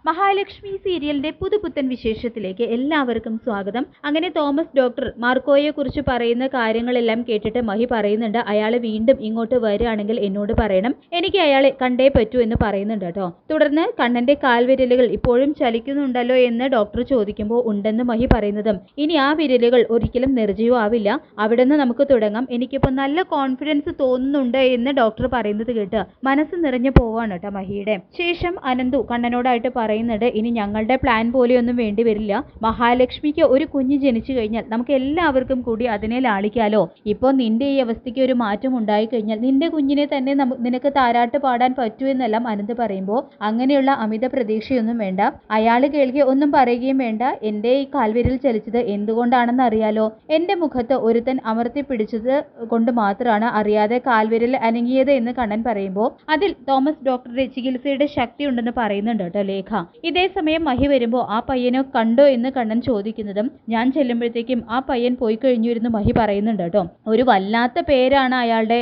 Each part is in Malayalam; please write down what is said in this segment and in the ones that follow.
മഹാലക്ഷ്മി സീരിയലിന്റെ പുതുപുത്തൻ വിശേഷത്തിലേക്ക് എല്ലാവർക്കും സ്വാഗതം. അങ്ങനെ തോമസ് ഡോക്ടർ മാർക്കോയെ കുറിച്ച് പറയുന്ന കാര്യങ്ങളെല്ലാം കേട്ടിട്ട് മഹി പറയുന്നുണ്ട്, അയാളെ വീണ്ടും ഇങ്ങോട്ട് വരികയാണെങ്കിൽ എന്നോട് പറയണം, എനിക്ക് അയാളെ കണ്ടേ പറ്റൂ എന്ന് പറയുന്നുണ്ട് കേട്ടോ. തുടർന്ന് കണ്ണന്റെ കാൽവിരലുകൾ ഇപ്പോഴും ചലിക്കുന്നുണ്ടല്ലോ എന്ന് ഡോക്ടർ ചോദിക്കുമ്പോൾ ഉണ്ടെന്ന് മഹി പറയുന്നതും, ഇനി ആ വിരലുകൾ ഒരിക്കലും നിർജ്ജീവമാവില്ല, അവിടെ നിന്ന് നമുക്ക് തുടങ്ങാം, എനിക്കിപ്പോൾ നല്ല കോൺഫിഡൻസ് തോന്നുന്നുണ്ട് എന്ന് ഡോക്ടർ പറയുന്നത് കേട്ട് മനസ്സ് നിറഞ്ഞു പോവാണ് കേട്ടോ മഹിയുടെ. ശേഷം അനന്തു കണ്ണനോടായിട്ട് പറയുന്നുണ്ട്, ഇനി ഞങ്ങളുടെ പ്ലാൻ പോലെയൊന്നും വേണ്ടി വരില്ല, മഹാലക്ഷ്മിക്ക് ഒരു കുഞ്ഞ് ജനിച്ചു കഴിഞ്ഞാൽ നമുക്ക് എല്ലാവർക്കും കൂടി അതിനെ ലാളിക്കാലോ. ഇപ്പോൾ നിന്റെ ഈ അവസ്ഥയ്ക്ക് ഒരു മാറ്റം ഉണ്ടായി കഴിഞ്ഞാൽ നിന്റെ കുഞ്ഞിനെ തന്നെ നിനക്ക് താരാട്ട് പാടാൻ പറ്റൂ എന്നെല്ലാം അനന്ത് പറയുമ്പോൾ, അങ്ങനെയുള്ള അമിത പ്രതീക്ഷയൊന്നും വേണ്ട, അയാൾ കേൾക്കുക ഒന്നും പറയുകയും വേണ്ട, എൻ്റെ ഈ കാൽവിരൽ ചലിച്ചത് എന്തുകൊണ്ടാണെന്ന് അറിയാലോ, എൻ്റെ മുഖത്ത് ഒരുത്തൻ അമർത്തി പിടിച്ചത് കൊണ്ട് മാത്രമാണ് അറിയാതെ കാൽവിരൽ അനങ്ങിയത് എന്ന് കണ്ണൻ പറയുമ്പോൾ, അതിൽ തോമസ് ഡോക്ടറുടെ ചികിത്സയുടെ ശക്തി ഉണ്ടെന്ന് പറയുന്നുണ്ട് കേട്ടോ ലേഖ. ഇതേ സമയം മഹി വരുമ്പോൾ ആ പയ്യനെ കണ്ടോ എന്ന് കണ്ണൻ ചോദിക്കുന്നതും, ഞാൻ ചെല്ലുമ്പോഴത്തേക്കും ആ പയ്യൻ പോയി കഴിഞ്ഞിരുന്നു മഹി പറയുന്നുണ്ട് കേട്ടോ. ഒരു വല്ലാത്ത പേരാണ് അയാളുടെ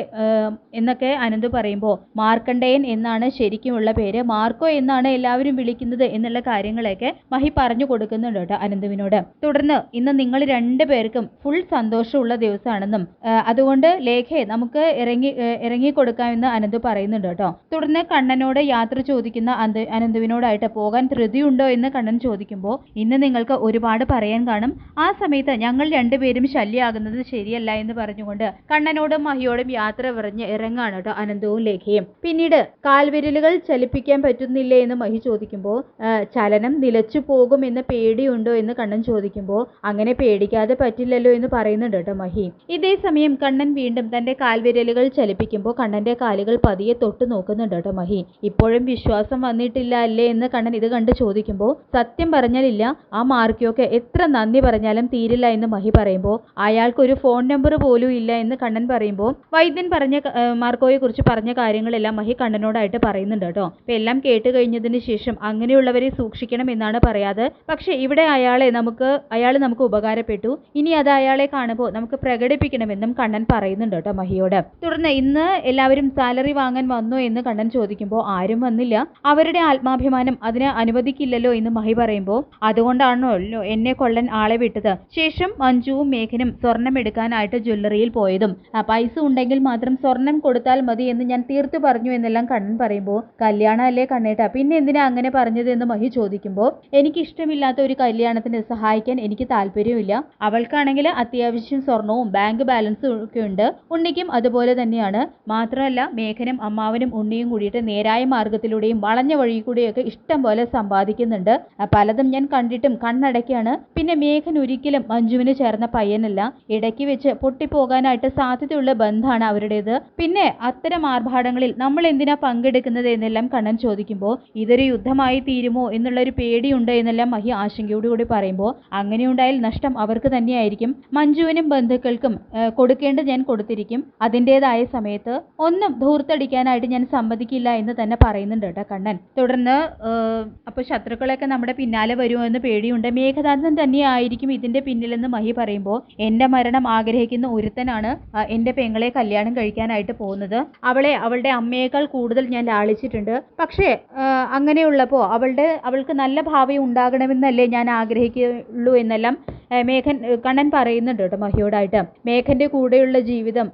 എന്നൊക്കെ അനന്ത് പറയുമ്പോൾ, മാർക്കണ്ഡേയൻ എന്നാണ് ശരിക്കുമുള്ള പേര്, മാർക്കോ എന്നാണ് എല്ലാവരും വിളിക്കുന്നത് എന്നുള്ള കാര്യങ്ങളൊക്കെ മഹി പറഞ്ഞു കൊടുക്കുന്നുണ്ട് കേട്ടോ അനന്തുവിനോട്. തുടർന്ന് ഇന്ന് നിങ്ങൾ രണ്ടുപേർക്കും ഫുൾ സന്തോഷമുള്ള ദിവസമാണെന്നും അതുകൊണ്ട് ലേഖയെ നമുക്ക് ഇറങ്ങി കൊടുക്കാമെന്ന് അനന്ത് പറയുന്നുണ്ട് കേട്ടോ. തുടർന്ന് കണ്ണനോട് യാത്ര ചോദിക്കുന്ന അനന്തുവിനോടായിട്ട് പോകാൻ ധൃതിയുണ്ടോ എന്ന് കണ്ണൻ ചോദിക്കുമ്പോൾ, ഇന്ന് നിങ്ങൾക്ക് ഒരുപാട് പറയാൻ കാണും, ആ സമയത്ത് ഞങ്ങൾ രണ്ടുപേരും ശല്യമാകുന്നത് ശരിയല്ല എന്ന് പറഞ്ഞുകൊണ്ട് കണ്ണനോടും മഹിയോടും യാത്ര പറഞ്ഞ് ഇറങ്ങാണ് കേട്ടോ അനന്തവും ലേഖയും. പിന്നീട് കാൽവിരലുകൾ ചലിപ്പിക്കാൻ പറ്റുന്നില്ലേ എന്ന് മഹി ചോദിക്കുമ്പോൾ, ചലനം നിലച്ചു പോകും എന്ന് പേടിയുണ്ടോ എന്ന് കണ്ണൻ ചോദിക്കുമ്പോൾ, അങ്ങനെ പേടിക്കാതെ പറ്റില്ലല്ലോ എന്ന് പറയുന്നുണ്ട് കേട്ടോ മഹി. ഇതേ സമയം കണ്ണൻ വീണ്ടും തന്റെ കാൽവിരലുകൾ ചലിപ്പിക്കുമ്പോൾ കണ്ണന്റെ കാലുകൾ പതിയെ തൊട്ട് നോക്കുന്നുണ്ട് കേട്ടോ മഹി. ഇപ്പോഴും വിശ്വാസം വന്നിട്ടില്ല അല്ലേ എന്ന് കണ്ണൻ ഇത് കണ്ട് ചോദിക്കുമ്പോൾ, സത്യം പറഞ്ഞാലില്ല, ആ മാർക്കോയ്ക്ക് എത്ര നന്ദി പറഞ്ഞാലും തീരില്ല എന്ന് മഹി പറയുമ്പോൾ, അയാൾക്കൊരു ഫോൺ നമ്പർ പോലും ഇല്ല എന്ന് കണ്ണൻ പറയുമ്പോൾ, വൈദ്യൻ പറഞ്ഞ മാർക്കോയെ കുറിച്ച് പറഞ്ഞ കാര്യങ്ങളെല്ലാം മഹി കണ്ണനോടായിട്ട് പറയുന്നുണ്ട് കേട്ടോ. അപ്പൊ എല്ലാം കേട്ട് കഴിഞ്ഞതിന് ശേഷം അങ്ങനെയുള്ളവരെ സൂക്ഷിക്കണം എന്നാണ് പറയാതെ, പക്ഷെ ഇവിടെ അയാൾ നമുക്ക് ഉപകാരപ്പെട്ടു, ഇനി അത് അയാളെ കാണുമ്പോൾ നമുക്ക് പ്രകടിപ്പിക്കണമെന്നും കണ്ണൻ പറയുന്നുണ്ട് കേട്ടോ മഹിയോട്. തുടർന്ന് ഇന്ന് എല്ലാവരും സാലറി വാങ്ങാൻ വന്നോ എന്ന് കണ്ണൻ ചോദിക്കുമ്പോൾ, ആരും വന്നില്ല, അവരുടെ ആത്മാഭിമാനം അതിനെ അനുവദിക്കില്ലല്ലോ എന്ന് മഹി പറയുമ്പോൾ, അതുകൊണ്ടാണല്ലോ എന്നെ കൊള്ളൻ ആളെ വിട്ടത്. ശേഷം മഞ്ജുവും മേഘനും സ്വർണം എടുക്കാനായിട്ട് ജ്വല്ലറിയിൽ പോയതും, പൈസ ഉണ്ടെങ്കിൽ മാത്രം സ്വർണം കൊടുത്താൽ മതി എന്ന് ഞാൻ തീർത്തു പറഞ്ഞു എന്നെല്ലാം കണ്ണൻ പറയുമ്പോൾ, കല്യാണം അല്ലേ കണ്ണേട്ടാ, പിന്നെ എന്തിനാ അങ്ങനെ പറഞ്ഞത് എന്ന് മഹി ചോദിക്കുമ്പോൾ, എനിക്ക് ഇഷ്ടമില്ലാത്ത ഒരു കല്യാണത്തിന് സഹായിക്കാൻ എനിക്ക് താല്പര്യമില്ല, അവൾക്കാണെങ്കിൽ അത്യാവശ്യം സ്വർണവും ബാങ്ക് ബാലൻസും ഒക്കെ ഉണ്ട്, ഉണ്ണിക്കും അതുപോലെ തന്നെയാണ്, മാത്രമല്ല മേഘനും അമ്മാവനും ഉണ്ണിയും കൂടിയിട്ട് നേരായ മാർഗത്തിലൂടെയും വളഞ്ഞ വഴി കൂടെയൊക്കെ ഇഷ്ടം പോലെ സമ്പാദിക്കുന്നുണ്ട്, പലതും ഞാൻ കണ്ടിട്ടും കണ്ണടയ്ക്കാണ്, പിന്നെ മേഘൻ ഒരിക്കലും മഞ്ജുവിന് ചേർന്ന പയ്യനല്ല, ഇടയ്ക്ക് വെച്ച് പൊട്ടിപ്പോകാനായിട്ട് സാധ്യതയുള്ള ബന്ധമാണ് അവരുടേത്, പിന്നെ അത്തരം ആർഭാടങ്ങളിൽ നമ്മൾ എന്തിനാ പങ്കെടുക്കുന്നത് എന്നെല്ലാം കണ്ണൻ ചോദിക്കുമ്പോൾ, ഇതൊരു യുദ്ധമായി തീരുമോ എന്നുള്ളൊരു പേടിയുണ്ട് എന്നെല്ലാം മഹി ആശങ്കയോടുകൂടി പറയുമ്പോൾ, അങ്ങനെയുണ്ടായാൽ നഷ്ടം അവർക്ക് തന്നെയായിരിക്കും, മഞ്ജുവിനും ബന്ധുക്കൾക്കും കൊടുക്കേണ്ടത് ഞാൻ കൊടുത്തിരിക്കും, അതിൻ്റെതായ സമയത്ത് ഒന്നും ധൂർത്തടിക്കാനായിട്ട് ഞാൻ സമ്മതിക്കില്ല എന്ന് തന്നെ പറയുന്നുണ്ട് കേട്ടോ കണ്ണൻ. തുടർന്ന് അപ്പോൾ ശത്രുക്കളൊക്കെ നമ്മുടെ പിന്നാലെ വരുമോ എന്ന് പേടിയുണ്ട്, മേഘനാഥൻ തന്നെയായിരിക്കും ഇതിന്റെ പിന്നിലെന്ന് മഹി പറയുമ്പോൾ, എൻ്റെ മരണം ആഗ്രഹിക്കുന്ന ഒരുത്തനാണ് എൻ്റെ പെങ്ങളെ കല്യാണം കഴിക്കാനായിട്ട് പോകുന്നത്, അവളുടെ അമ്മയേക്കാൾ കൂടുതൽ ഞാൻ ലാളിച്ചിട്ടുണ്ട്, പക്ഷേ അങ്ങനെയുള്ളപ്പോൾ അവൾക്ക് നല്ല ഭാവി ഉണ്ടാകണമെന്നല്ലേ ഞാൻ ആഗ്രഹിക്കുള്ളൂ എന്നെല്ലാം കണ്ണൻ പറയുന്നുണ്ട് കേട്ടോ മഹിയോടായിട്ട്. മേഘന്റെ കൂടെയുള്ള ജീവിതം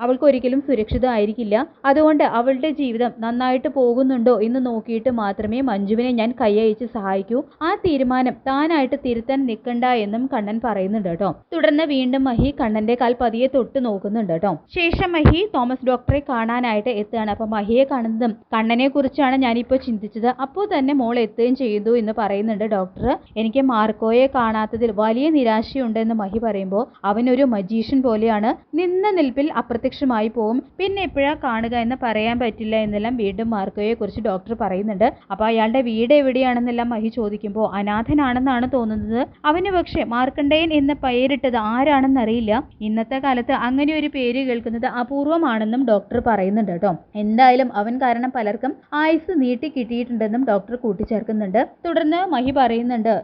അവൾക്ക് ഒരിക്കലും സുരക്ഷിതമായിരിക്കില്ല, അതുകൊണ്ട് അവളുടെ ജീവിതം നന്നായിട്ട് പോകുന്നുണ്ടോ എന്ന് നോക്കിയിട്ട് മാത്രമേ മഞ്ജുവിനെ ഞാൻ കൈയയച്ച് സഹായിക്കൂ, ആ തീരുമാനം താനായിട്ട് തിരുത്താൻ നിൽക്കണ്ട എന്നും കണ്ണൻ പറയുന്നുണ്ട് കേട്ടോ. തുടർന്ന് വീണ്ടും മഹി കണ്ണന്റെ കാൽ പതിയെ തൊട്ട് നോക്കുന്നുണ്ട് കേട്ടോ. ശേഷം മഹി തോമസ് ഡോക്ടറെ കാണാനായിട്ട് എത്തുകയാണ്. അപ്പൊ മഹിയെ കാണുന്നതും, കണ്ണനെ കുറിച്ചാണ് ഞാനിപ്പോൾ ചിന്തിച്ചത്, അപ്പോൾ തന്നെ മോൾ എത്തുകയും ചെയ്തു എന്ന് പറയുന്നുണ്ട് ഡോക്ടർ. എനിക്ക് മാർക്കോയെ കാണാത്തതിൽ വലിയ നിരാശയുണ്ടെന്ന് മഹി പറയുമ്പോൾ, അവനൊരു മജീഷ്യൻ പോലെയാണ്, നിന്ന നിൽപ്പിൽ അപ്രത്യക്ഷമായി പോകും, പിന്നെ എപ്പോഴാ കാണുക എന്ന് പറയാൻ പറ്റില്ല എന്നെല്ലാം വീണ്ടും മാർക്കോയെ കുറിച്ച് ഡോക്ടർ പറയുന്നുണ്ട്. അപ്പൊ അയാളുടെ വീട് എവിടെയാണെന്നെല്ലാം മഹി ചോദിക്കുമ്പോൾ, അനാഥനാണെന്നാണ് തോന്നുന്നത്, അവന് പക്ഷേ മാർക്കണ്ഡേയൻ എന്ന പേരിട്ടത് ആരാണെന്നറിയില്ല, ഇന്നത്തെ കാലത്ത് അങ്ങനെ ഒരു പേര് കേൾക്കുന്നത് അപൂർവമാണെന്നും ഡോക്ടർ പറയുന്നുണ്ട് കേട്ടോ. എന്തായാലും അവൻ കാരണം പലർക്കും ആയുസ് നീട്ടി കിട്ടിയിട്ടുണ്ടെന്നും ഡോക്ടർ കൂട്ടിച്ചേർക്കുന്നുണ്ട്. തുടർന്ന് മഹി പറയുന്നുണ്ട്,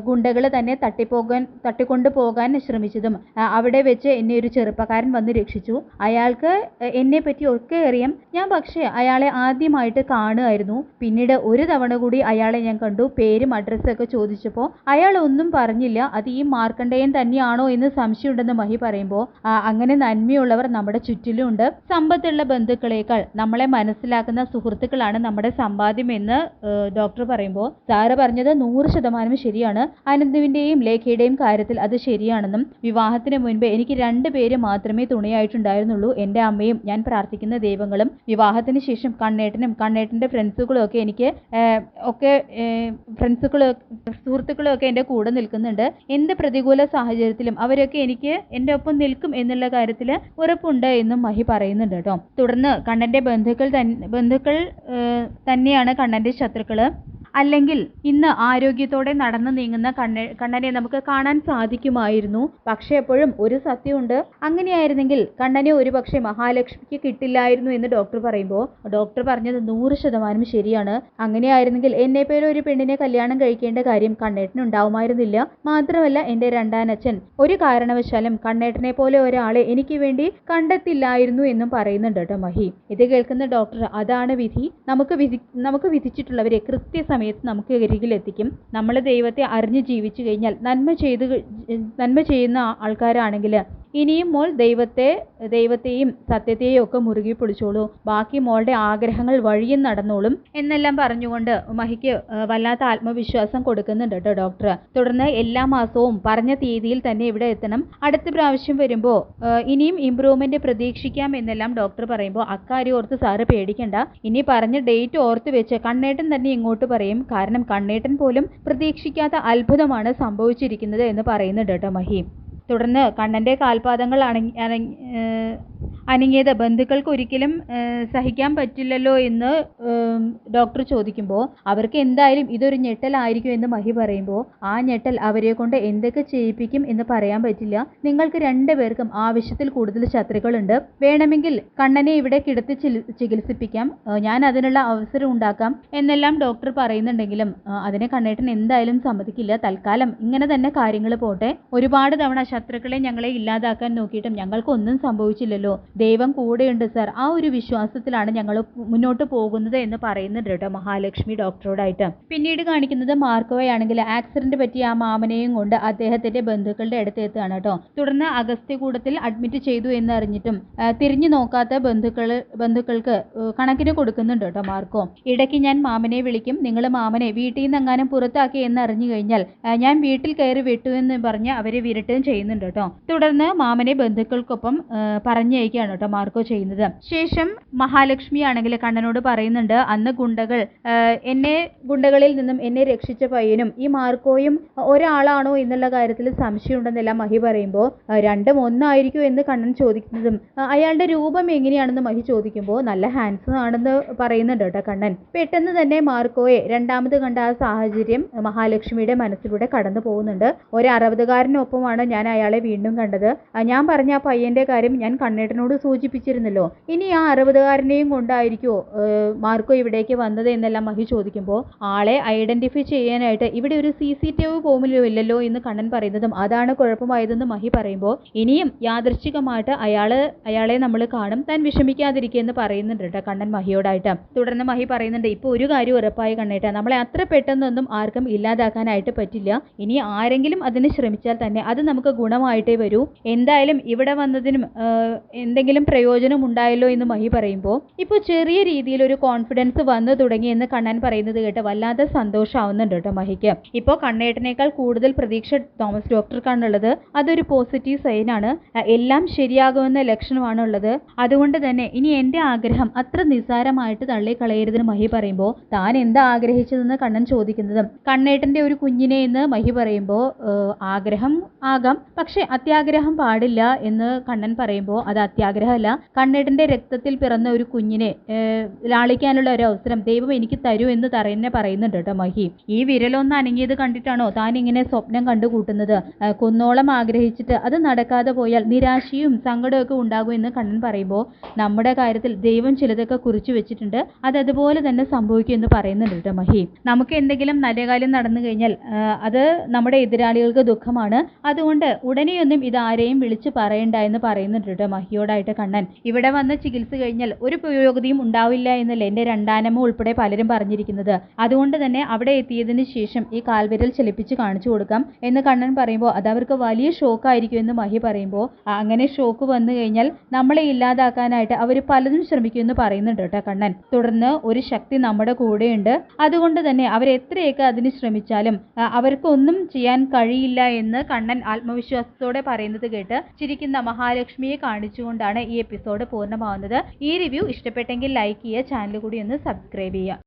ഗുണ്ടകൾ തന്നെ തട്ടിക്കൊണ്ടു പോകാൻ ശ്രമിച്ചതും അവിടെ വെച്ച് എന്നെ ഒരു ചെറുപ്പക്കാരൻ വന്ന് രക്ഷിച്ചു, അയാൾക്ക് എന്നെ പറ്റി ഒക്കെ അറിയാം, ഞാൻ പക്ഷേ അയാളെ ആദ്യമായിട്ട് കാണുമായിരുന്നു, പിന്നീട് ഒരു തവണ കൂടി കൂടി അയാളെ ഞാൻ കണ്ടു. പേരും അഡ്രസ്സൊക്കെ ചോദിച്ചപ്പോൾ അയാൾ ഒന്നും പറഞ്ഞില്ല. അത് ഈ മാർക്കണ്ഡേയൻ തന്നെയാണോ എന്ന് സംശയമുണ്ടെന്ന് മഹി പറയുമ്പോൾ അങ്ങനെ നന്മയുള്ളവർ നമ്മുടെ ചുറ്റിലുമുണ്ട്. സമ്പത്തുള്ള ബന്ധുക്കളേക്കാൾ നമ്മളെ മനസ്സിലാക്കുന്ന സുഹൃത്തുക്കളാണ് നമ്മുടെ സമ്പാദ്യം എന്ന് ഡോക്ടർ പറയുമ്പോൾ സാറ് പറഞ്ഞത് 100% ശരിയാണ്. അനന്തുവിന്റെയും ലേഖയുടെയും കാര്യത്തിൽ അത് ശരിയാണെന്നും വിവാഹത്തിന് മുൻപ് എനിക്ക് 2 പേര് മാത്രമേ തുണയായിട്ടുണ്ടായിരുന്നുള്ളൂ, എൻ്റെ അമ്മയും ഞാൻ പ്രാർത്ഥിക്കുന്ന ദൈവങ്ങളും. വിവാഹത്തിന് ശേഷം കണ്ണേട്ടനും കണ്ണേട്ടൻ്റെ ഫ്രണ്ട്സുകളും ഒക്കെ എനിക്ക് സുഹൃത്തുക്കളും ഒക്കെ എൻ്റെ കൂടെ നിൽക്കുന്നുണ്ട്. എന്ത് പ്രതികൂല സാഹചര്യത്തിലും അവരൊക്കെ എനിക്ക് എൻ്റെ ഒപ്പം നിൽക്കും എന്നുള്ള കാര്യത്തിൽ ഉറപ്പുണ്ട് എന്നും മഹി പറയുന്നുണ്ട് കേട്ടോ. തുടർന്ന് കണ്ണൻ്റെ ബന്ധുക്കൾ തന്നെയാണ് കണ്ണൻ്റെ ശത്രുക്കള്. അല്ലെങ്കിൽ ഇന്ന് ആരോഗ്യത്തോടെ നടന്നു നീങ്ങുന്ന കണ്ണനെ നമുക്ക് കാണാൻ സാധിക്കുമായിരുന്നു. പക്ഷേ എപ്പോഴും ഒരു സത്യമുണ്ട്, അങ്ങനെയായിരുന്നെങ്കിൽ കണ്ണനെ ഒരുപക്ഷെ മഹാലക്ഷ്മിക്ക് കിട്ടില്ലായിരുന്നു എന്ന് ഡോക്ടർ പറയുമ്പോൾ ഡോക്ടർ പറഞ്ഞത് 100% ശരിയാണ്. അങ്ങനെയായിരുന്നെങ്കിൽ എന്നെപ്പോലെ ഒരു പെണ്ണിനെ കല്യാണം കഴിക്കേണ്ട കാര്യം കണ്ണേട്ടനുണ്ടാവുമായിരുന്നില്ല. മാത്രമല്ല എൻ്റെ രണ്ടാനച്ഛൻ ഒരു കാരണവശാലും കണ്ണേട്ടനെ പോലെ ഒരാളെ എനിക്ക് വേണ്ടി കണ്ടെത്തില്ലായിരുന്നു എന്നും പറയുന്നുണ്ട് കേട്ടോ മഹി. ഇത് കേൾക്കുന്ന ഡോക്ടർ അതാണ് വിധി, നമുക്ക് വിധിച്ചിട്ടുള്ളവരെ കൃത്യസമയത്ത് നമുക്ക് അരികിലെത്തിക്കും. നമ്മൾ ദൈവത്തെ അറിഞ്ഞ് ജീവിച്ചു കഴിഞ്ഞാൽ നന്മ ചെയ്യുന്ന ആൾക്കാരാണെങ്കിൽ ഇനിയും മോൾ ദൈവത്തെയും സത്യത്തെയും ഒക്കെ മുറുകി പിടിച്ചോളൂ, ബാക്കി മോളുടെ ആഗ്രഹങ്ങൾ വഴിയും നടന്നോളും എന്നെല്ലാം പറഞ്ഞുകൊണ്ട് മഹിക്ക് വല്ലാത്ത ആത്മവിശ്വാസം കൊടുക്കുന്നുണ്ട് കേട്ടോ ഡോക്ടർ. തുടർന്ന് എല്ലാ മാസവും പറഞ്ഞ തീയതിയിൽ തന്നെ ഇവിടെ എത്തണം, അടുത്ത പ്രാവശ്യം വരുമ്പോൾ ഇനിയും ഇംപ്രൂവ്മെന്റ് പ്രതീക്ഷിക്കാം എന്നെല്ലാം ഡോക്ടർ പറയുമ്പോൾ അക്കാര്യം ഓർത്ത് സാറ് പേടിക്കണ്ട, ഇനി പറഞ്ഞ ഡേറ്റ് ഓർത്ത് വെച്ച് കണ്ണേട്ടൻ തന്നെ ഇങ്ങോട്ട് പറയും, കാരണം കണ്ണേട്ടൻ പോലും പ്രതീക്ഷിക്കാത്ത അത്ഭുതമാണ് സംഭവിച്ചിരിക്കുന്നത് എന്ന് പറയുന്നുണ്ട് കേട്ടോ മഹി. തുടർന്ന് കണ്ണൻ്റെ കാൽപാദങ്ങൾ അനങ്ങിയത് ബന്ധുക്കൾക്ക് ഒരിക്കലും സഹിക്കാൻ പറ്റില്ലല്ലോ എന്ന് ഡോക്ടർ ചോദിക്കുമ്പോൾ അവർക്ക് എന്തായാലും ഇതൊരു ഞെട്ടലായിരിക്കും എന്ന് മഹി പറയുമ്പോൾ ആ ഞെട്ടൽ അവരെ കൊണ്ട് എന്തൊക്കെ ചെയ്യിപ്പിക്കും എന്ന് പറയാൻ പറ്റില്ല. നിങ്ങൾക്ക് 2 പേർക്കും ആവശ്യത്തിൽ കൂടുതൽ ശത്രുക്കളുണ്ട്, വേണമെങ്കിൽ കണ്ണനെ ഇവിടെ കിടത്തി ചികിത്സിപ്പിക്കാം, ഞാൻ അതിനുള്ള അവസരം ഉണ്ടാക്കാം എന്നെല്ലാം ഡോക്ടർ പറയുന്നുണ്ടെങ്കിലും അതിനെ കണ്ണേട്ടൻ എന്തായാലും സമ്മതിക്കില്ല. തൽക്കാലം ഇങ്ങനെ തന്നെ കാര്യങ്ങൾ പോട്ടെ, ഒരുപാട് തവണ ശത്രുക്കളെ ഞങ്ങളെ ഇല്ലാതാക്കാൻ നോക്കിയിട്ടും ഞങ്ങൾക്കൊന്നും സംഭവിച്ചില്ലല്ലോ, ദൈവം കൂടെയുണ്ട് സർ, ആ ഒരു വിശ്വാസത്തിലാണ് ഞങ്ങൾ മുന്നോട്ട് പോകുന്നത് എന്ന് പറയുന്നുണ്ട് കേട്ടോ മഹാലക്ഷ്മി ഡോക്ടറോടായിട്ട്. പിന്നീട് കാണിക്കുന്നത് മാർക്കോയാണെങ്കിൽ ആക്സിഡന്റ് പറ്റിയ ആ മാമനെയും കൊണ്ട് അദ്ദേഹത്തിന്റെ ബന്ധുക്കളുടെ അടുത്ത് എത്തുകയാണ് കേട്ടോ. തുടർന്ന് അഗസ്ത്യകൂടത്തിൽ അഡ്മിറ്റ് ചെയ്തു എന്നറിഞ്ഞിട്ടും തിരിഞ്ഞു നോക്കാത്ത ബന്ധുക്കൾക്ക് കണക്കിന് കൊടുക്കുന്നുണ്ട് കേട്ടോ മാർക്കോ. ഇടയ്ക്ക് ഞാൻ മാമനെ വിളിക്കും, നിങ്ങൾ മാമനെ വീട്ടിൽ നിന്ന് എങ്ങാനും പുറത്താക്കി എന്നറിഞ്ഞു കഴിഞ്ഞാൽ ഞാൻ വീട്ടിൽ കയറി വിട്ടു എന്ന് പറഞ്ഞ് അവരെ വിരട്ടുകയും ചെയ്യുന്നുണ്ട് കേട്ടോ. തുടർന്ന് മാമനെ ബന്ധുക്കൾക്കൊപ്പം പറഞ്ഞയക്കുകയാണ് കേട്ടോ മാർക്കോ ചെയ്യുന്നത്. ശേഷം മഹാലക്ഷ്മി ആണെങ്കിൽ കണ്ണനോട് പറയുന്നുണ്ട്, അന്ന് ഗുണ്ടകളിൽ നിന്നും എന്നെ രക്ഷിച്ച പയ്യനും ഈ മാർക്കോയും ഒരാളാണോ എന്നുള്ള കാര്യത്തിൽ സംശയമുണ്ടെന്നെല്ലാം മഹി പറയുമ്പോൾ 2 ഒന്നായിരിക്കും എന്ന് കണ്ണൻ ചോദിക്കുന്നതും അയാളുടെ രൂപം എങ്ങനെയാണെന്ന് മഹി ചോദിക്കുമ്പോൾ നല്ല ഹാൻസം ആണെന്ന് പറയുന്നുണ്ട് കേട്ടോ കണ്ണൻ. പെട്ടെന്ന് തന്നെ മാർക്കോയെ രണ്ടാമത് കണ്ട ആ സാഹചര്യം മഹാലക്ഷ്മിയുടെ മനസ്സിലൂടെ കടന്നു പോകുന്നുണ്ട്. ഒരു 60കാരനൊപ്പമാണ് ഞാൻ അയാളെ വീണ്ടും കണ്ടത്, ഞാൻ പറഞ്ഞ ആ പയ്യന്റെ കാര്യം ഞാൻ കണ്ണേട്ടനോട് സൂചിപ്പിച്ചിരുന്നല്ലോ, ഇനി ആ 60കാരനെയും കൊണ്ടായിരിക്കുമോ മാർക്കോ ഇവിടേക്ക് വന്നത് എന്നെല്ലാം മഹി ചോദിക്കുമ്പോൾ ആളെ ഐഡന്റിഫൈ ചെയ്യാനായിട്ട് ഇവിടെ ഒരു CCTV പോലും ഇല്ലല്ലോ എന്ന് കണ്ണൻ പറയുന്നതും അതാണ് കുഴപ്പമായതെന്ന് മഹി പറയുമ്പോൾ ഇനിയും യാദൃശ്ചികമായിട്ട് അയാളെ നമ്മൾ കാണും, താൻ വിഷമിക്കാതിരിക്കുമെന്ന് പറയുന്നുണ്ട് കേട്ടോ കണ്ണൻ മഹിയോടായിട്ട്. തുടർന്ന് മഹി പറയുന്നുണ്ട്, ഇപ്പോൾ ഒരു കാര്യം ഉറപ്പായി കണ്ണേട്ട, നമ്മളെ അത്ര പെട്ടെന്നൊന്നും ആർക്കും ഇല്ലാതാക്കാനായിട്ട് പറ്റില്ല, ഇനി ആരെങ്കിലും അതിന് ശ്രമിച്ചാൽ തന്നെ അത് നമുക്ക് ഗുണമായിട്ടേ വരൂ, എന്തായാലും ഇവിടെ വന്നതിനും എന്തെങ്കിലും പ്രയോജനം ഉണ്ടായല്ലോ എന്ന് മഹി പറയുമ്പോൾ ഇപ്പോൾ ചെറിയ രീതിയിൽ ഒരു കോൺഫിഡൻസ് വന്നു തുടങ്ങി എന്ന് കണ്ണൻ പറയുന്നത് കേട്ട് വല്ലാതെ സന്തോഷമാവുന്നുണ്ട് കേട്ടോ മഹിക്ക്. ഇപ്പോൾ കണ്ണേട്ടനേക്കാൾ കൂടുതൽ പ്രതീക്ഷ തോമസ് ഡോക്ടർക്കാണുള്ളത്, അതൊരു പോസിറ്റീവ് സൈനാണ്, എല്ലാം ശരിയാകുമെന്ന ലക്ഷണമാണുള്ളത്. അതുകൊണ്ട് തന്നെ ഇനി എൻ്റെ ആഗ്രഹം അത്ര നിസ്സാരമായിട്ട് തള്ളിക്കളയരുതെന്ന് മഹി പറയുമ്പോൾ താൻ എന്താ ആഗ്രഹിച്ചതെന്ന് കണ്ണൻ ചോദിക്കുന്നതും കണ്ണേട്ടൻ്റെ ഒരു കുഞ്ഞിനെ എന്ന് മഹി പറയുമ്പോൾ ആഗ്രഹം ആകാം, പക്ഷെ അത്യാഗ്രഹം പാടില്ല എന്ന് കണ്ണൻ പറയുമ്പോൾ അത് അത്യാഗ്രഹമല്ല, കണ്ണേട്ടൻ്റെ രക്തത്തിൽ പിറന്ന ഒരു കുഞ്ഞിനെ ലാളിക്കാനുള്ള ഒരു അവസരം ദൈവം എനിക്ക് തരൂ എന്ന് തന്നെ പറയുന്നുണ്ട് കേട്ടോ മഹി. ഈ വിരലൊന്ന് അനങ്ങിയത് കണ്ടിട്ടാണോ താൻ ഇങ്ങനെ സ്വപ്നം കണ്ടുകൂട്ടുന്നത്, കുന്നോളം ആഗ്രഹിച്ചിട്ട് അത് നടക്കാതെ പോയാൽ നിരാശയും സങ്കടമൊക്കെ ഉണ്ടാകും എന്ന് കണ്ണൻ പറയുമ്പോൾ നമ്മുടെ കാര്യത്തിൽ ദൈവം ചിലതൊക്കെ കുറിച്ചു വെച്ചിട്ടുണ്ട്, അത് അതുപോലെ തന്നെ സംഭവിക്കും എന്ന് പറയുന്നുണ്ട് കേട്ടോ മഹി. നമുക്ക് എന്തെങ്കിലും നല്ല കാര്യം നടന്നു കഴിഞ്ഞാൽ അത് നമ്മുടെ എതിരാളികൾക്ക് ദുഃഖമാണ്, അതുകൊണ്ട് ഉടനെയൊന്നും ഇതാരെയും വിളിച്ചു പറയണ്ട എന്ന് പറയുന്നുണ്ട് കേട്ടോ മഹി. ഇക്കിയോടായിട്ട് കണ്ണൻ. ഇവിടെ വന്ന് ചികിത്സ കഴിഞ്ഞാൽ ഒരു പുരോഗതിയും ഉണ്ടാവില്ല എന്നല്ലേ എൻ്റെ രണ്ടാനമ്മ ഉൾപ്പെടെ പലരും പറഞ്ഞിരിക്കുന്നത്. അതുകൊണ്ട് തന്നെ അവിടെ എത്തിയതിന് ശേഷം ഈ കാൽവിരൽ ചലിപ്പിച്ച് കാണിച്ചു കൊടുക്കാം എന്ന് കണ്ണൻ പറയുമ്പോൾ അത് അവർക്ക് വലിയ ഷോക്കായിരിക്കും എന്ന് മഹി പറയുമ്പോൾ അങ്ങനെ ഷോക്ക് വന്നു കഴിഞ്ഞാൽ നമ്മളെ ഇല്ലാതാക്കാനായിട്ട് അവർ പലതും ശ്രമിക്കുമെന്ന് പറയുന്നുണ്ട് കേട്ടോ കണ്ണൻ. തുടർന്ന് ഒരു ശക്തി നമ്മുടെ കൂടെയുണ്ട്, അതുകൊണ്ട് തന്നെ അവരെത്രയൊക്കെ അതിന് ശ്രമിച്ചാലും അവർക്കൊന്നും ചെയ്യാൻ കഴിയില്ല എന്ന് കണ്ണൻ ആത്മവിശ്വാസത്തോടെ പറയുന്നത് കേട്ട് ചിരിക്കുന്ന മഹാലക്ഷ്മിയെ കാണിച്ചുകൊണ്ടാണ് ഈ എപ്പിസോഡ് പൂർണ്ണമാവുന്നത്. ഈ റിവ്യൂ ഇഷ്ടപ്പെട്ടെങ്കിൽ ലൈക്ക് ചെയ്യുക, ചാനൽ കൂടി ഒന്ന് സബ്സ്ക്രൈബ് ചെയ്യുക.